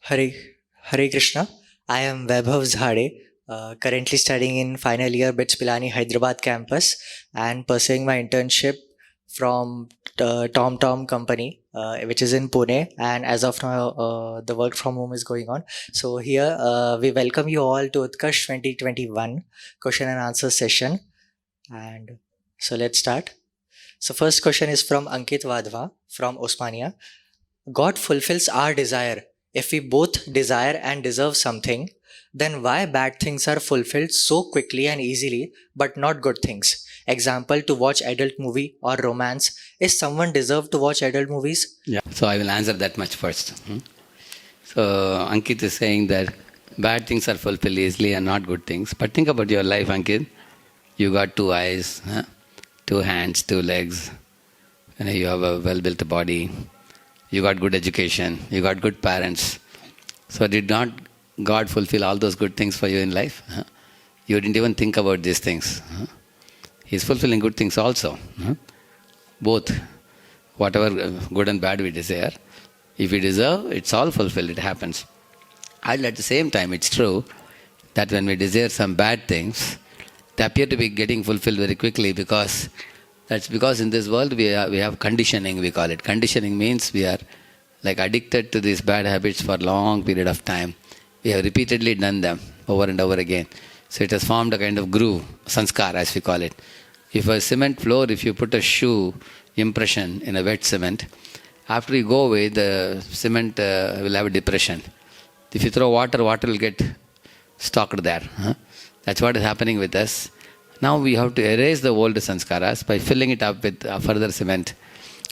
Hare, Hare Krishna. I am Vaibhav Zhade, currently studying in final year BITS Pilani Hyderabad campus and pursuing my internship from Tom Tom company, which is in Pune. And as of now, the work from home is going on. So here we welcome you all to Utkarsh 2021 question and answer session. And so let's start. So first question is from Ankit Wadhwa from Osmania. God fulfills our desire. If we both desire and deserve something, then why bad things are fulfilled so quickly and easily, but not good things? Example, to watch adult movie or romance. Is someone deserve to watch adult movies? Yeah, so I will answer that much first. So Ankit is saying that bad things are fulfilled easily and not good things. But think about your life, Ankit. You got two eyes, two hands, two legs. You have a well-built body. You got good education. You got good parents. So did not God fulfill all those good things for you in life? You didn't even think about these things. He's fulfilling good things also. Both. Whatever good and bad we desire. If we deserve, it's all fulfilled, it happens. And at the same time, it's true that when we desire some bad things, they appear to be getting fulfilled very quickly because in this world we have conditioning, we call it. Conditioning means we are like addicted to these bad habits for a long period of time. We have repeatedly done them over and over again. So it has formed a kind of groove, sanskar as we call it. If a cement floor, if you put a shoe impression in a wet cement, after you go away, the cement will have a depression. If you throw water, water will get stocked there. That's what is happening with us. Now we have to erase the old sanskaras by filling it up with further cement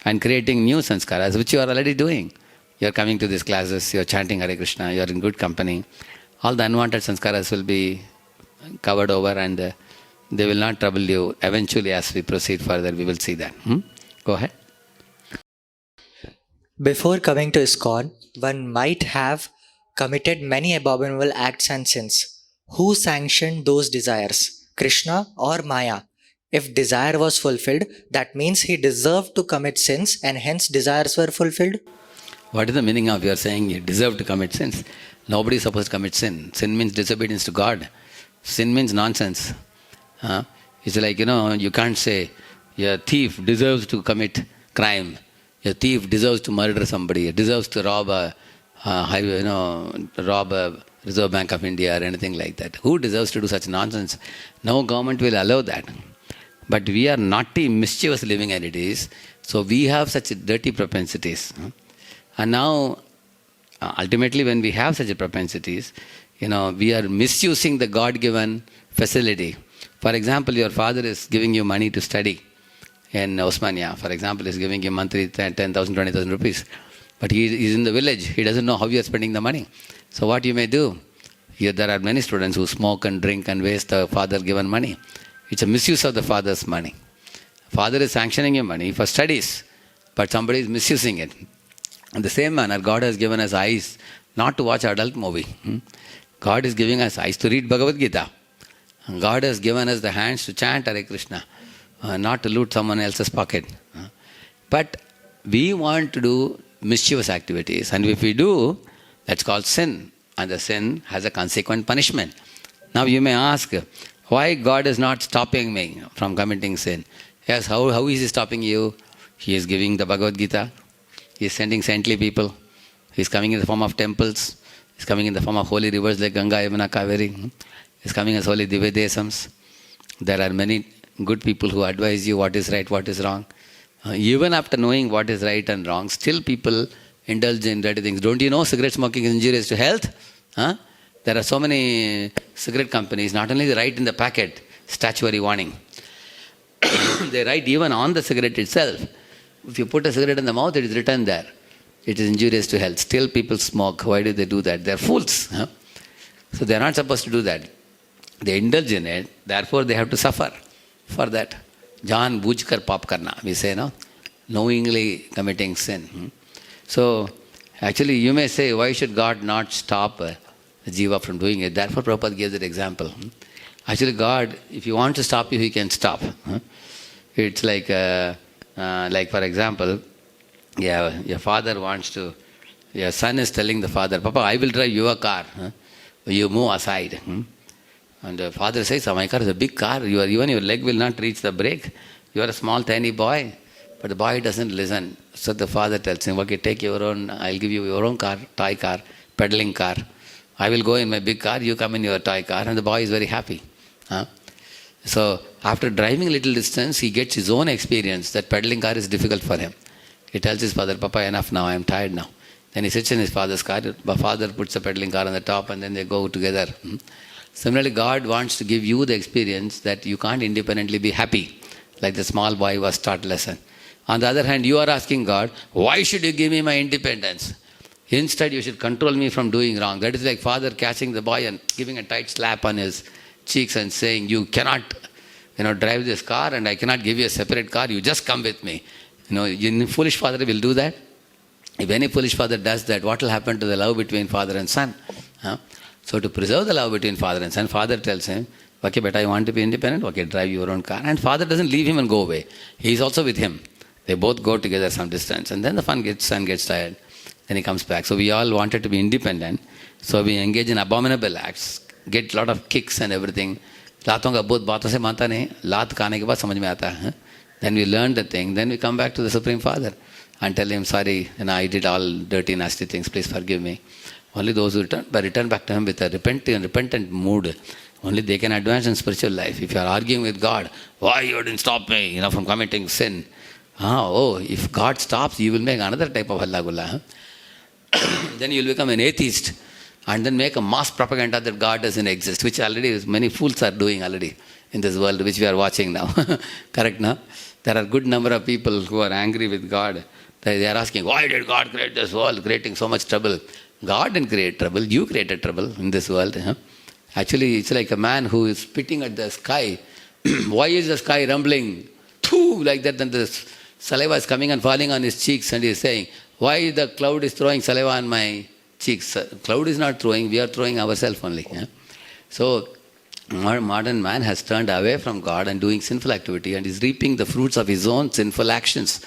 and creating new sanskaras, which you are already doing. You are coming to these classes, you are chanting Hare Krishna, you are in good company. All the unwanted sanskaras will be covered over and they will not trouble you. Eventually, as we proceed further, we will see that. Go ahead. Before coming to ISKCON, one might have committed many abominable acts and sins. Who sanctioned those desires? Krishna or Maya? If desire was fulfilled, that means he deserved to commit sins and hence desires were fulfilled? What is the meaning of your saying you deserve to commit sins? Nobody is supposed to commit sin. Sin means disobedience to God. Sin means nonsense. It's like, you can't say a thief deserves to commit crime. A thief deserves to murder somebody. Deserves to rob a Reserve Bank of India or anything like that. Who deserves to do such nonsense? No government will allow that. But we are naughty, mischievous living entities, so we have such dirty propensities. And now, ultimately, when we have such propensities, we are misusing the God-given facility. For example, your father is giving you money to study in Osmania. For example, is giving you monthly 10,000, 20,000 rupees. But he is in the village. He doesn't know how you are spending the money. So what you may do, there are many students who smoke and drink and waste the father-given money. It's a misuse of the father's money. Father is sanctioning your money for studies, but somebody is misusing it. In the same manner, God has given us eyes not to watch adult movie. God is giving us eyes to read Bhagavad Gita. God has given us the hands to chant Hare Krishna, not to loot someone else's pocket. But we want to do mischievous activities, and if we do, that's called sin, and the sin has a consequent punishment. Now you may ask, why God is not stopping me from committing sin? Yes, how is He stopping you? He is giving the Bhagavad Gita. He is sending saintly people. He is coming in the form of temples. He is coming in the form of holy rivers like Ganga, Yamuna, Kaveri. He is coming as holy Divyadesams. There are many good people who advise you what is right, what is wrong. Even after knowing what is right and wrong, still people indulge in dirty things. Don't you know cigarette smoking is injurious to health? There are so many cigarette companies, not only they write in the packet, statutory warning. They write even on the cigarette itself. If you put a cigarette in the mouth, it is written there. It is injurious to health. Still people smoke. Why do they do that? They are fools. So they are not supposed to do that. They indulge in it, therefore they have to suffer for that. Jaan bujkar pap karna, we say, knowingly committing sin. So actually you may say, why should God not stop the jiva from doing it? Therefore Prabhupada gives that example. Actually God, if He wants to stop you, He can stop. It's like for example, your father wants to Your son is telling the father, Papa, I will drive your car. You move aside. And the father says, oh, my car is a big car. Even your leg will not reach the brake. You are a small, tiny boy. But the boy doesn't listen. So the father tells him, okay, take your own, I'll give you your own car, toy car, pedaling car. I will go in my big car, you come in your toy car. And the boy is very happy. So after driving a little distance, he gets his own experience that pedaling car is difficult for him. He tells his father, Papa, enough now, I am tired now. Then he sits in his father's car. The father puts a pedaling car on the top and then they go together. Similarly, God wants to give you the experience that you can't independently be happy, like the small boy was taught lesson. On the other hand, you are asking God, why should you give me my independence? Instead, you should control me from doing wrong. That is like father catching the boy and giving a tight slap on his cheeks and saying, you cannot drive this car and I cannot give you a separate car. You just come with me. Any foolish father will do that. If any foolish father does that, what will happen to the love between father and son? So to preserve the love between father and son, father tells him, okay, beta, you want to be independent? Okay, drive your own car. And father doesn't leave him and go away. He is also with him. They both go together some distance. And then the son gets tired. Then he comes back. So we all wanted to be independent. So we engage in abominable acts, get a lot of kicks and everything. लातों का बहुत बातों से मानता नहीं, लात खाने के बाद समझ में आता है. Then we learn the thing. Then we come back to the Supreme Father and tell him, sorry, I did all dirty, nasty things. Please forgive me. Only those who return back to him with a repentant mood, only they can advance in spiritual life. If you are arguing with God, why you didn't stop me, from committing sin? If God stops, you will make another type of halla gulla. Then you will become an atheist and then make a mass propaganda that God doesn't exist, which already many fools are doing already in this world, which we are watching now. Correct, no? There are a good number of people who are angry with God. They are asking, why did God create this world, creating so much trouble? God didn't create trouble. You created trouble in this world. Actually, it's like a man who is spitting at the sky. Why is the sky rumbling? Like that, then the saliva is coming and falling on his cheeks, and he is saying, why the cloud is throwing saliva on my cheeks? Cloud is not throwing, we are throwing ourselves only. So, modern man has turned away from God and doing sinful activity and is reaping the fruits of his own sinful actions.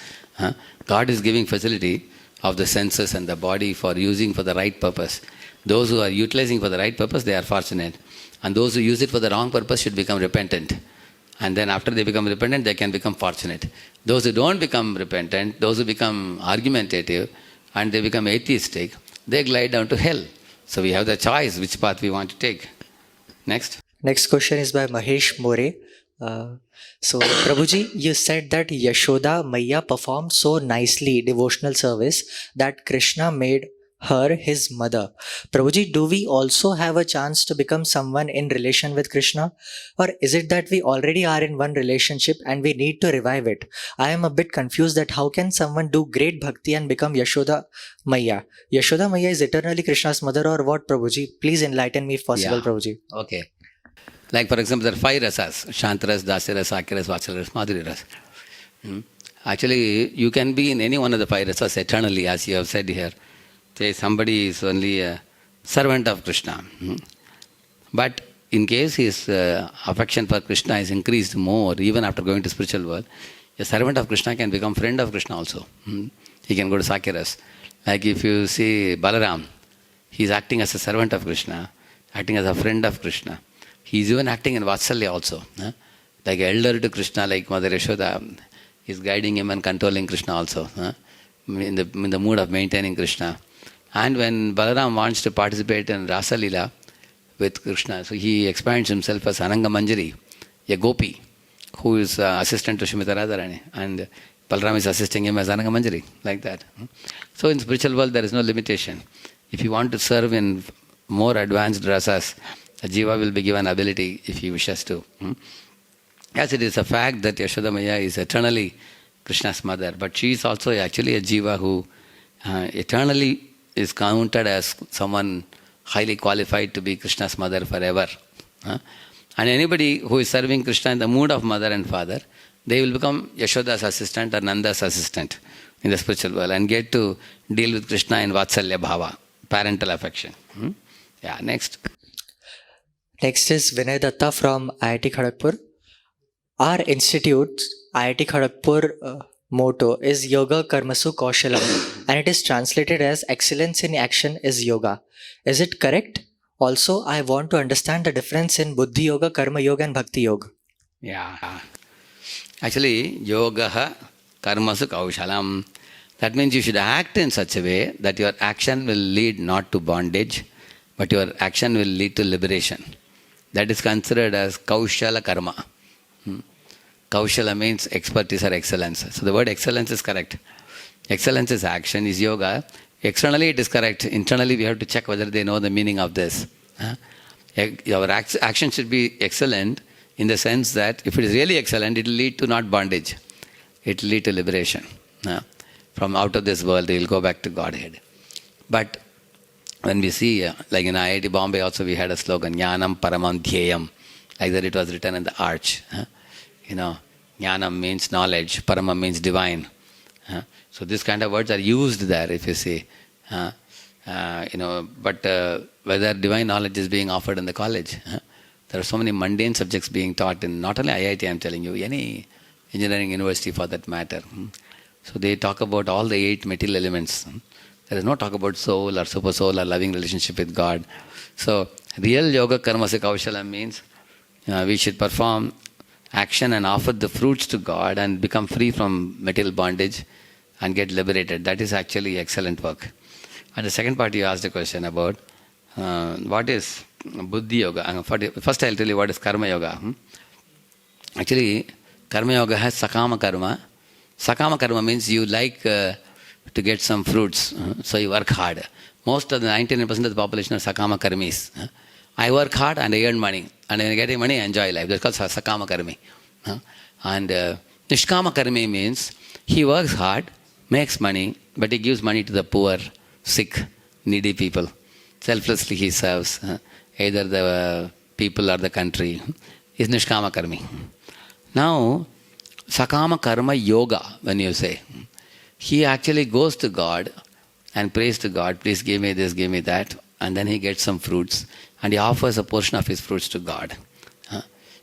God is giving facility of the senses and the body for using for the right purpose. Those who are utilizing for the right purpose, they are fortunate. And those who use it for the wrong purpose should become repentant. And then after they become repentant, they can become fortunate. Those who don't become repentant, those who become argumentative and they become atheistic, they glide down to hell. So we have the choice which path we want to take. Next. Next question is by Mahesh More. So, Prabhuji, you said that Yashoda Maya performed so nicely devotional service that Krishna made her his mother. Prabhuji, do we also have a chance to become someone in relation with Krishna? Or is it that we already are in one relationship and we need to revive it? I am a bit confused that how can someone do great bhakti and become Yashoda Maya? Yashoda Maya is eternally Krishna's mother or what, Prabhuji? Please enlighten me if possible, Prabhuji. Okay. Like for example, there are 5 rasas, Shantaras, Dasaras, Akiras, Vatsalas, Madhuri Actually, you can be in any one of the 5 rasas eternally, as you have said here. Say somebody is only a servant of Krishna. But in case his affection for Krishna is increased more, even after going to spiritual world, a servant of Krishna can become friend of Krishna also. He can go to Sakiras. Like if you see Balaram, he is acting as a servant of Krishna, acting as a friend of Krishna. He is even acting in Vatsalya also. Like elder to Krishna, like Mother Yashoda, is guiding him and controlling Krishna also. In the mood of maintaining Krishna. And when Balaram wants to participate in Rasa Leela with Krishna, so he expands himself as Ananga Manjari, a gopi, who is assistant to Shrimati Radharani. And Balaram is assisting him as Ananga Manjari, like that. So in spiritual world, there is no limitation. If you want to serve in more advanced rasas, a jiva will be given ability if he wishes to. Yes, it is a fact that Yashoda Maya is eternally Krishna's mother, but she is also actually a jiva who eternally is counted as someone highly qualified to be Krishna's mother forever. And anybody who is serving Krishna in the mood of mother and father, they will become Yashoda's assistant or Nanda's assistant in the spiritual world and get to deal with Krishna in Vatsalya Bhava, parental affection. Yeah, next. Next is Vinay Datta from IIT Kharagpur. Our institute, IIT Kharagpur, motto is Yoga Karmasu Kaushalam, and it is translated as excellence in action is yoga. Is it correct? Also, I want to understand the difference in Buddhi Yoga, Karma Yoga, and Bhakti Yoga. Yeah. Actually, yoga karmasu kaushalam. That means you should act in such a way that your action will lead not to bondage, but your action will lead to liberation. That is considered as kaushala karma. Kaushala means expertise or excellence. So the word excellence is correct. Excellence is action, is yoga. Externally it is correct. Internally we have to check whether they know the meaning of this. Your action should be excellent in the sense that if it is really excellent, it will lead to not bondage. It will lead to liberation. From out of this world, they will go back to Godhead. But when we see, like in IIT Bombay also we had a slogan, Jnanam Paramam Dhyayam. Like that it was written in the arch. Jnanam means knowledge, Paramam means divine. So these kind of words are used there, if you see. But whether divine knowledge is being offered in the college, there are so many mundane subjects being taught in not only IIT, I'm telling you, any engineering university for that matter. So they talk about all the 8 material elements. There is no talk about soul or super soul or loving relationship with God. So real yoga karmasi kaushalam means we should perform action and offer the fruits to God and become free from material bondage and get liberated. That is actually excellent work. And the second part you asked a question about what is Buddhi Yoga. First I'll tell you what is Karma Yoga. Actually, Karma Yoga has Sakama Karma. Sakama Karma means you like to get some fruits, so you work hard. Most of the 99% of the population are Sakama Karmis. I work hard and I earn money. And when I get money, I enjoy life. That's called Sakama Karmi. And Nishkama Karmi means he works hard, makes money, but he gives money to the poor, sick, needy people. Selflessly he serves either the people or the country. Is Nishkama Karmi. Now, Sakama Karma Yoga, when you say, he actually goes to God and prays to God, please give me this, give me that, and then he gets some fruits and he offers a portion of his fruits to God.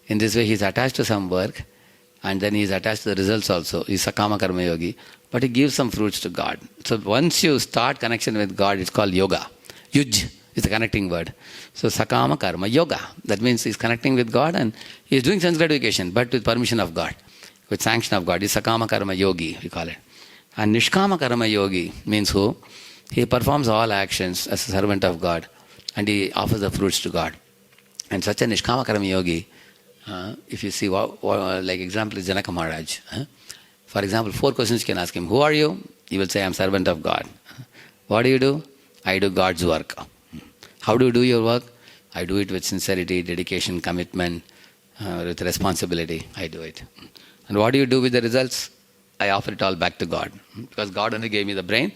In this way, he is attached to some work and then he is attached to the results also. He is Sakama Karma Yogi, but he gives some fruits to God. So once you start connection with God, it's called yoga. Yuj is the connecting word. So Sakama Karma Yoga. That means he is connecting with God and he is doing sense gratification, but with permission of God, with sanction of God. He is Sakama Karma Yogi, we call it. And Nishkama Karma Yogi means who? He performs all actions as a servant of God and he offers the fruits to God. And such a Nishkama Karma Yogi, if you see, like example is Janaka Maharaj. For example, 4 questions you can ask him. Who are you? He will say, I am servant of God. What do you do? I do God's work. How do you do your work? I do it with sincerity, dedication, commitment, with responsibility. I do it. And what do you do with the results? I offer it all back to God. Because God only gave me the brain.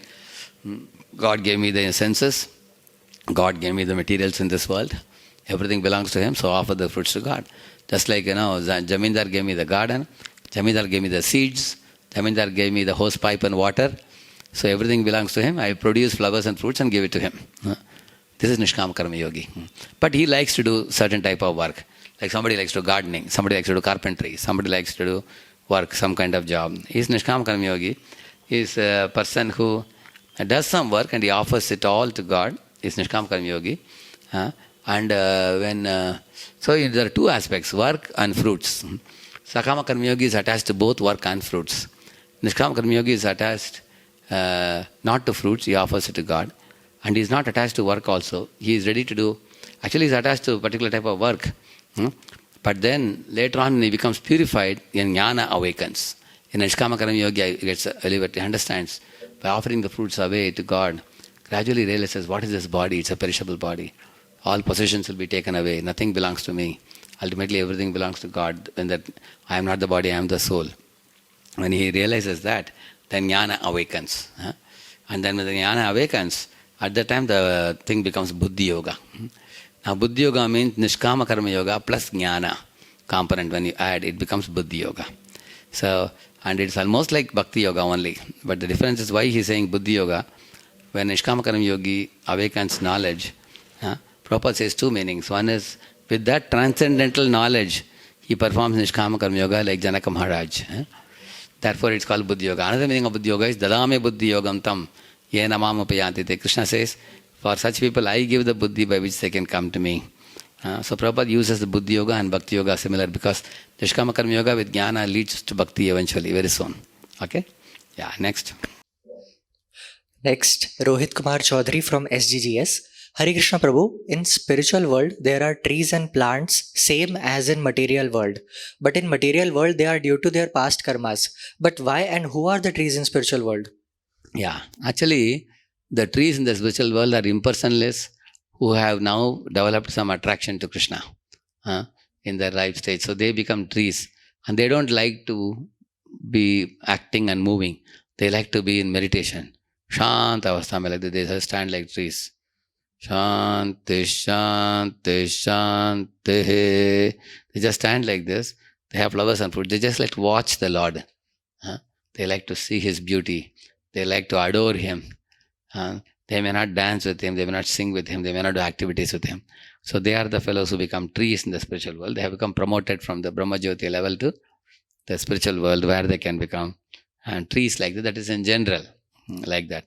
God gave me the senses. God gave me the materials in this world. Everything belongs to Him, so I offer the fruits to God. Just like, Jamindar gave me the garden. Jamindar gave me the seeds. Jamindar gave me the hose pipe and water. So everything belongs to him. I produce flowers and fruits and give it to him. This is Nishkama Karma Yogi. But he likes to do certain type of work. Like somebody likes to do gardening, somebody likes to do carpentry, somebody likes to do work, some kind of job. He is Nishkama Karma Yogi. He is a person who does some work and he offers it all to God. He is Nishkama Karma Yogi. So there are 2 aspects, work and fruits. Sakama Karma Yogi is attached to both work and fruits. Nishkama Karma Yogi is attached not to fruits, he offers it to God. And he is not attached to work also. He is ready to do, actually he is attached to a particular type of work. But then later on when he becomes purified, then jnana awakens. In Nishkama Karma Yogi he gets elevated, he understands. By offering the fruits away to God, gradually realizes what is this body, it's a perishable body. All possessions will be taken away, nothing belongs to me. Ultimately everything belongs to God. When that I am not the body, I am the soul. When he realizes that, then jnana awakens. And then when the jnana awakens, at that time the thing becomes Buddhi Yoga. Now Buddhi Yoga means Nishkama Karma Yoga plus jnana component. When you add, it becomes Buddhi Yoga. So, and it's almost like Bhakti Yoga only. But the difference is why he's saying Buddhi Yoga. When Nishkama Karma Yogi awakens knowledge, Prabhupada says 2 meanings. One is, with that transcendental knowledge, he performs Nishkama Karma Yoga like Janaka Maharaj. Therefore, it's called Buddhi Yoga. Another meaning of Buddhi Yoga is Dadame Buddhi Yogam Tam Yena Mama Payanti. Krishna says, for such people, I give the buddhi by which they can come to me. So Prabhupada uses the Buddhi Yoga and Bhakti Yoga similar because Nishkama Karma Yoga with Jnana leads to Bhakti eventually, very soon. Okay? Yeah, next. Next, Rohit Kumar Chaudhary from SGGS. Hare Krishna Prabhu, in spiritual world, there are trees and plants same as in material world. But in material world, they are due to their past karmas. But why and who are the trees in spiritual world? Yeah, actually, the trees in the spiritual world are impersonless who have now developed some attraction to Krishna in their life stage. So they become trees and they don't like to be acting and moving. They like to be in meditation. Shant avastha, like that, they stand like trees. Shanti, Shanti, Shanti. They just stand like this. They have flowers and fruit. They just like to watch the Lord. They like to see His beauty. They like to adore Him. They may not dance with Him. They may not sing with Him. They may not do activities with Him. So they are the fellows who become trees in the spiritual world. They have become promoted from the Brahma Jyoti level to the spiritual world where they can become trees like that. That is in general like that.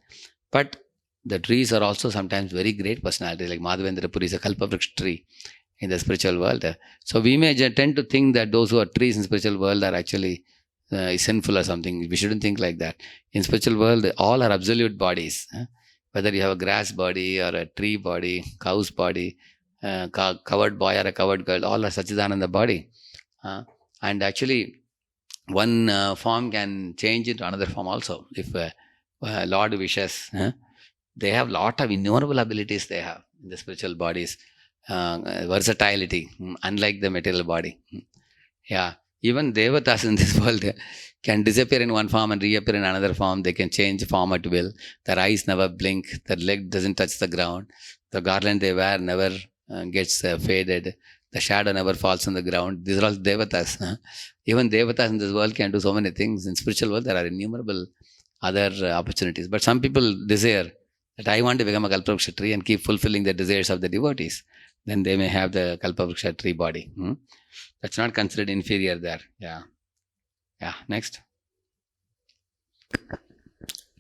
But the trees are also sometimes very great personalities, like Madhavendra Puri is a Kalpavriksha tree in the spiritual world. So we may tend to think that those who are trees in the spiritual world are actually sinful or something. We shouldn't think like that. In spiritual world, all are absolute bodies. Whether you have a grass body or a tree body, cow's body, covered boy or a covered girl, all are Sachidananda body. And actually, one form can change into another form also. If Lord wishes, they have lot of innumerable abilities they have in the spiritual bodies. Versatility, unlike the material body. Yeah. Even devatas in this world can disappear in one form and reappear in another form. They can change form at will. Their eyes never blink. Their leg doesn't touch the ground. The garland they wear never gets faded. The shadow never falls on the ground. These are all devatas. Even devatas in this world can do so many things. In spiritual world, there are innumerable other opportunities. But some people desire that I want to become a Kalpavriksha tree and keep fulfilling the desires of the devotees. Then they may have the Kalpavriksha tree body. That's not considered inferior there. Yeah. Next.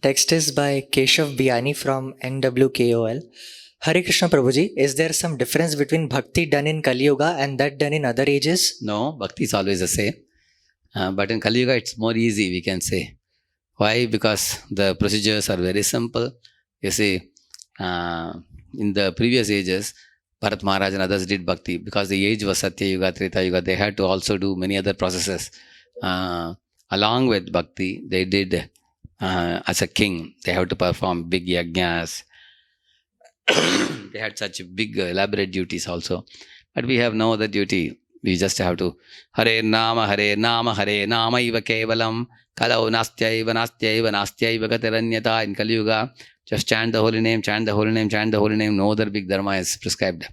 Text is by Keshav Biani from NWKOL. Hare Krishna Prabhuji, is there some difference between bhakti done in Kali Yuga and that done in other ages? No, bhakti is always the same. But in Kali Yuga, it's more easy, we can say. Why? Because the procedures are very simple. You see, in the previous ages, Bharat Maharaj and others did bhakti because the age was Satya Yuga, Treta Yuga. They had to also do many other processes. Along with bhakti, they did as a king, they have to perform big yajnas. They had such big elaborate duties also. But we have no other duty. We just have to Hare Nama, Hare Nama, Hare Nama Iva Kevalam, Kalau Nastyaiva, Nastyaiva, Nastyaiva Gataranyata in Kali Yuga. Just chant the holy name, chant the holy name, chant the holy name. No other big dharma is prescribed.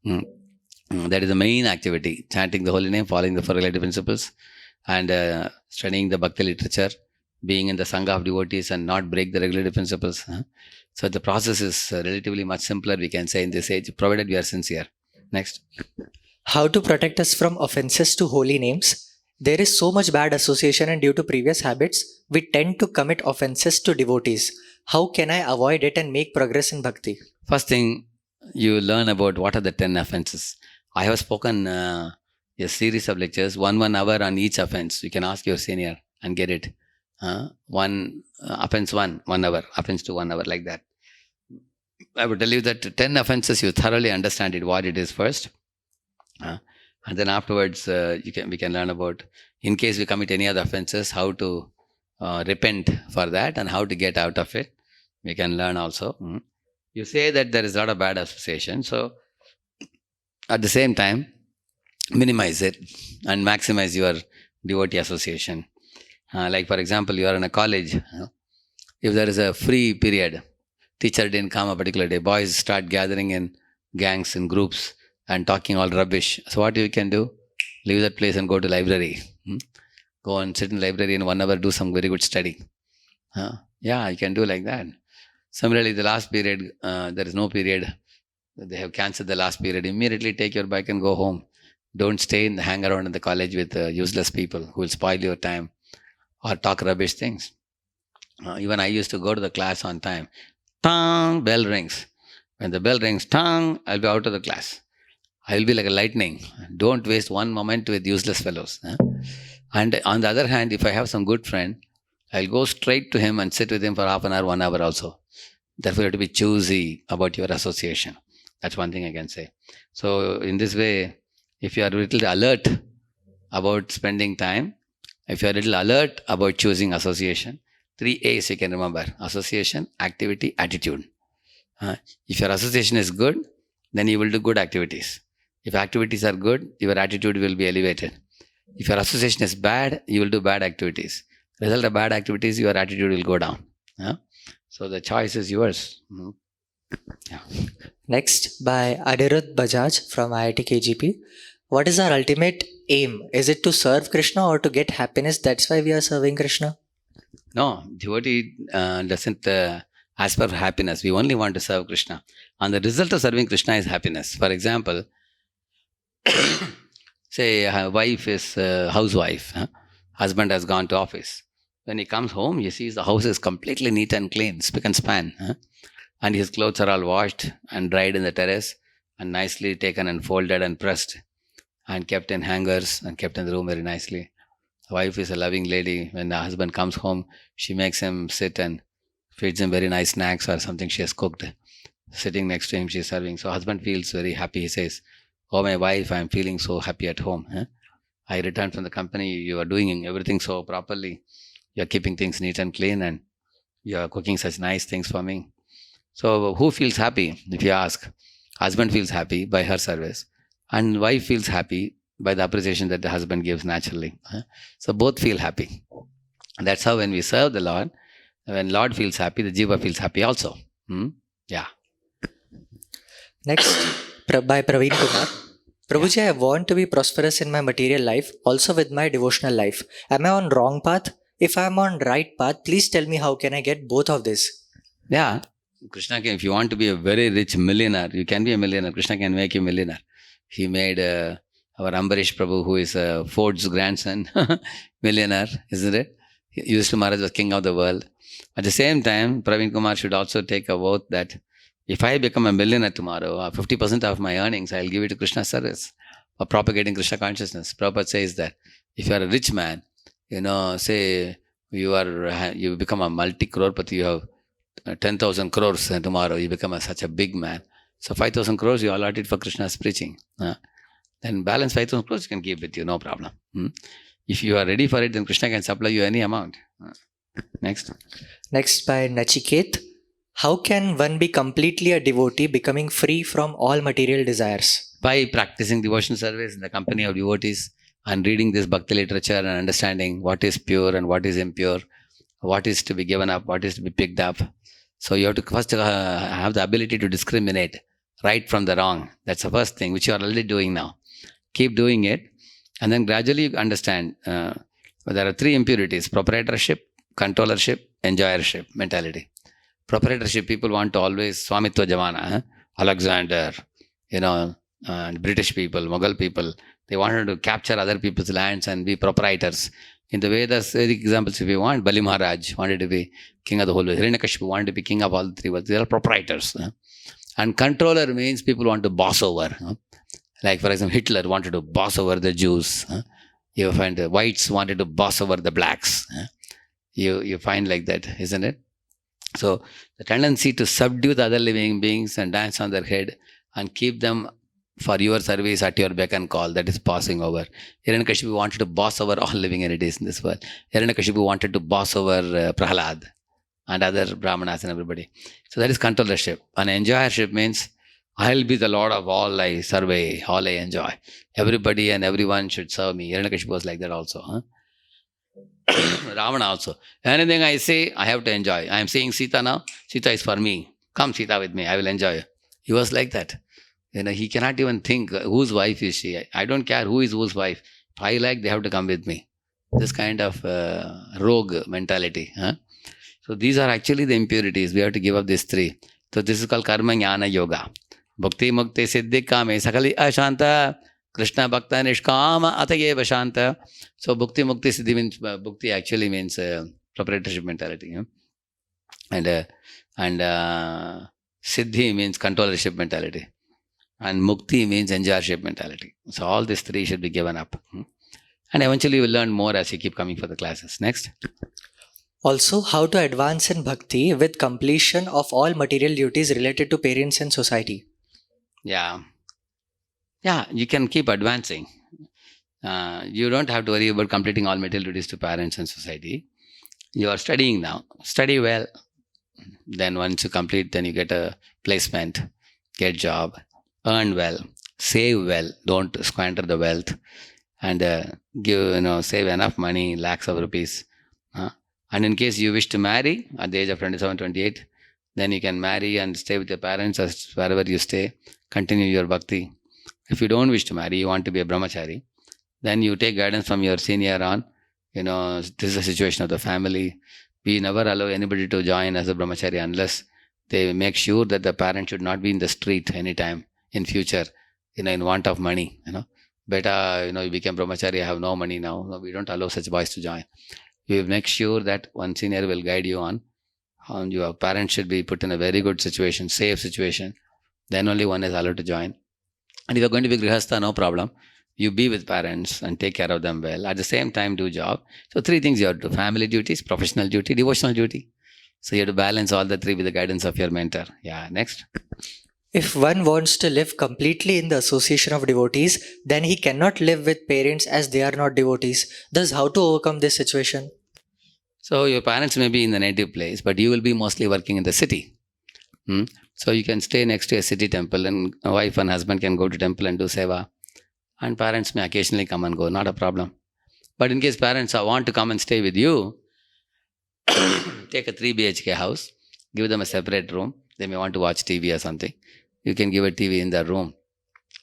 That is the main activity. Chanting the holy name, following the four related principles, and studying the bhakti literature, being in the sangha of devotees and not break the regulative principles. So the process is relatively much simpler, we can say, in this age, provided we are sincere. Next. How to protect us from offences to holy names? There is so much bad association, and due to previous habits, we tend to commit offences to devotees. How can I avoid it and make progress in bhakti? First thing, you learn about what are the 10 offences. I have spoken a series of lectures, 1 hour on each offence. You can ask your senior and get it. Offence 1 hour, offence 2 1 hour, like that. I would tell you that 10 offences, you thoroughly understand it, what it is first. And then afterwards, we can learn about, in case we commit any other offences, how to repent for that and how to get out of it. We can learn also. You say that there is a lot of bad association. So, at the same time, minimize it and maximize your devotee association. Like, for example, you are in a college. If there is a free period, teacher didn't come a particular day, boys start gathering in gangs, in groups, and talking all rubbish. So what you can do? Leave that place and go to library. Go and sit in library in 1 hour, do some very good study. You can do like that. Similarly, the last period, there is no period. They have cancelled the last period. Immediately take your bike and go home. Don't stay and hang around in the college with useless people who will spoil your time. or talk rubbish things. Even I used to go to the class on time. Tang, bell rings. When the bell rings, tang, I'll be out of the class. I'll be like a lightning. Don't waste one moment with useless fellows. And on the other hand, if I have some good friend, I'll go straight to him and sit with him for half an hour, 1 hour also. Therefore, you have to be choosy about your association. That's one thing I can say. So, in this way, if you are a little alert about spending time, if you are a little alert about choosing association, 3 A's you can remember: association, activity, attitude. If your association is good, then you will do good activities. If activities are good, your attitude will be elevated. If your association is bad, you will do bad activities. Result of bad activities, your attitude will go down. So the choice is yours. Yeah. Next, by Anirudh Bajaj from IIT KGP. What is our ultimate aim? Is it to serve Krishna or to get happiness? That's why we are serving Krishna. No, devotee doesn't ask for happiness. We only want to serve Krishna. And the result of serving Krishna is happiness. For example, say a wife is a housewife. Husband has gone to office. When he comes home, he sees the house is completely neat and clean, spick and span. And his clothes are all washed and dried in the terrace and nicely taken and folded and pressed and kept in hangers and kept in the room very nicely. The wife is a loving lady. When the husband comes home, she makes him sit and feeds him very nice snacks or something she has cooked. Sitting next to him, she is serving. So husband feels very happy. He says, "Oh, my wife, I am feeling so happy at home. I returned from the company. You are doing everything so properly. You are keeping things neat and clean and you are cooking such nice things for me." So who feels happy? If you ask, husband feels happy by her service and wife feels happy by the appreciation that the husband gives naturally. So both feel happy. And that's how when we serve the Lord, when Lord feels happy, the Jiva feels happy also. Yeah. Next, by Praveen Kumar. Prabhuji, I want to be prosperous in my material life, also with my devotional life. Am I on wrong path? If I am on right path, please tell me how can I get both of this? Yeah. Krishna can, if you want to be a very rich millionaire, you can be a millionaire. Krishna can make you a millionaire. He made our Ambarish Prabhu, who is Ford's grandson, millionaire, isn't it? Yudhishthira Maharaj was king of the world. At the same time, Praveen Kumar should also take a vote that if I become a millionaire tomorrow, 50% of my earnings, I'll give it to Krishna service for propagating Krishna consciousness. Prabhupada says that if you are a rich man, say you become a multi-crorepati, you have 10,000 crores tomorrow, you become such a big man. So 5,000 crores you allotted for Krishna's preaching. Then balance 5,000 crores you can keep with you, no problem. If you are ready for it, then Krishna can supply you any amount. Next. Next, by Nachiket. How can one be completely a devotee, becoming free from all material desires? By practicing devotional service in the company of devotees and reading this bhakti literature and understanding what is pure and what is impure, what is to be given up, what is to be picked up. So you have to first have the ability to discriminate right from the wrong. That's the first thing, which you are already doing now. Keep doing it, and then gradually you understand there are 3 impurities: proprietorship, controllership, enjoyership mentality. Proprietorship, people want to always Swamitva Jamana, Alexander, British people, Mughal people, they wanted to capture other people's lands and be proprietors. In the Vedas, examples if you want, Bali Maharaj wanted to be king of the whole world. Hiranyakashipu wanted to be king of all the 3 worlds. They are proprietors. And controller means people want to boss over. Like for example, Hitler wanted to boss over the Jews. You find the whites wanted to boss over the blacks. You find like that, isn't it? So the tendency to subdue the other living beings and dance on their head and keep them for your service at your beck and call, that is passing over. Hiranyakashipu wanted to boss over all living entities in this world. Hiranyakashipu wanted to boss over Prahalad and other Brahmanas and everybody. So that is controllership. And enjoyership means I'll be the Lord of all I survey, all I enjoy. Everybody and everyone should serve me. Hiranyakashipu was like that also. Ravana also. Anything I say, I have to enjoy. I am seeing Sita now. Sita is for me. Come Sita with me. I will enjoy. He was like that. He cannot even think whose wife is she. I don't care who is whose wife. If I like, they have to come with me. This kind of rogue mentality. So these are actually the impurities. We have to give up these 3. So this is called karma jnana yoga. Bhakti mukti siddhi kame sakali ashanta Krishna Bhakta Nishkama Atayeva Shanta. So Bhukti Mukti Siddhi means, Bhukti actually means proprietorship mentality. And Siddhi means controllership mentality. And Mukti means enjoyership mentality. So all these three should be given up. And eventually you will learn more as you keep coming for the classes. Next. Also, how to advance in bhakti with completion of all material duties related to parents and society. Yeah. Yeah, you can keep advancing. You don't have to worry about completing all material duties to parents and society. You are studying now. Study well. Then once you complete, then you get a placement, get job, earn well, save well. Don't squander the wealth, and save enough money, lakhs of rupees. And in case you wish to marry at the age of 27, 28, then you can marry and stay with your parents as wherever you stay. Continue your bhakti. If you don't wish to marry, you want to be a brahmachari, then you take guidance from your senior on, this is the situation of the family. We never allow anybody to join as a brahmachari unless they make sure that the parent should not be in the street anytime in future, in want of money, Beta, you became brahmachari, I have no money now. No, we don't allow such boys to join. We make sure that one senior will guide you on your parents should be put in a very good situation, safe situation. Then only one is allowed to join. And if you're going to be grihastha, no problem. You be with parents and take care of them well. At the same time, do job. So three things you have to do: family duties, professional duty, devotional duty. So you have to balance all the three with the guidance of your mentor. Yeah, next. If one wants to live completely in the association of devotees, then he cannot live with parents as they are not devotees. Thus, how to overcome this situation? So your parents may be in the native place, but you will be mostly working in the city. So you can stay next to a city temple, and a wife and husband can go to temple and do seva. And parents may occasionally come and go, not a problem. But in case parents want to come and stay with you, take a 3 BHK house, give them a separate room. They may want to watch TV or something. You can give a TV in their room.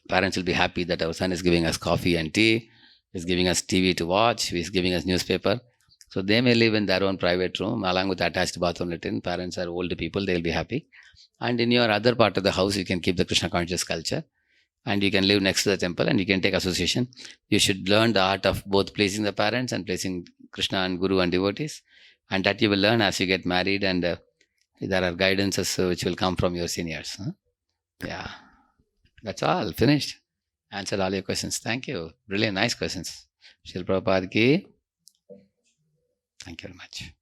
Parents will be happy that our son is giving us coffee and tea, is giving us TV to watch, is giving us newspaper. So they may live in their own private room along with attached bathroom latrine. Parents are old people, they'll be happy. And in your other part of the house, you can keep the Krishna conscious culture. And you can live next to the temple and you can take association. You should learn the art of both pleasing the parents and pleasing Krishna and Guru and devotees. And that you will learn as you get married, and there are guidances which will come from your seniors. Yeah, that's all. Finished. Answered all your questions. Thank you. Really nice questions. Srila Prabhupada ki. Thank you very much.